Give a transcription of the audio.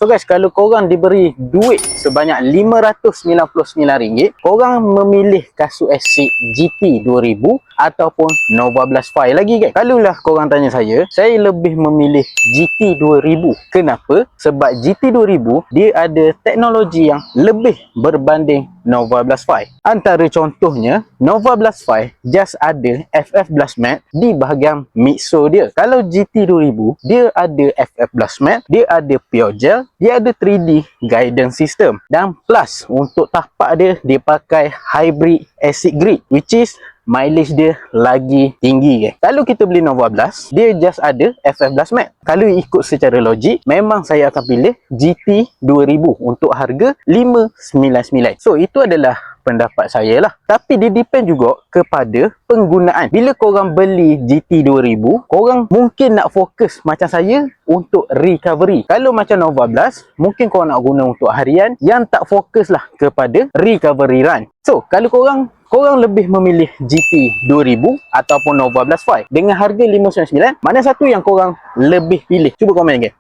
So guys, kalau korang diberi duit sebanyak RM599, korang memilih Kasual Exit GT 2000 ataupun Nova Blast 5 lagi guys. Kalau lah korang tanya saya lebih memilih GT 2000. Kenapa? Sebab GT 2000 dia ada teknologi yang lebih berbanding Nova Blast 5. Antara contohnya, Nova Blast 5 just ada FF Blast Mat di bahagian mixer dia. Kalau GT 2000 dia ada FF Blast Mat, dia ada Pure Gel, dia ada 3D guidance system, dan plus untuk tapak dia pakai hybrid acid grid, which is mileage dia lagi tinggi guys. Kalau kita beli Nova Blast, dia just ada FF Blast Mat. Kalau ikut secara logik, memang saya akan pilih GT 2000 untuk harga RM599. So itu adalah pendapat saya lah. Tapi dia depend juga kepada penggunaan. Bila korang beli GT 2000, korang mungkin nak fokus macam saya untuk recovery. Kalau macam Nova Blast, mungkin korang nak guna untuk harian yang tak fokus lah kepada recovery run. So kalau korang lebih memilih GT 2000 ataupun Nova Blast 5 dengan harga RM599, mana satu yang korang lebih pilih? Cuba komen guys.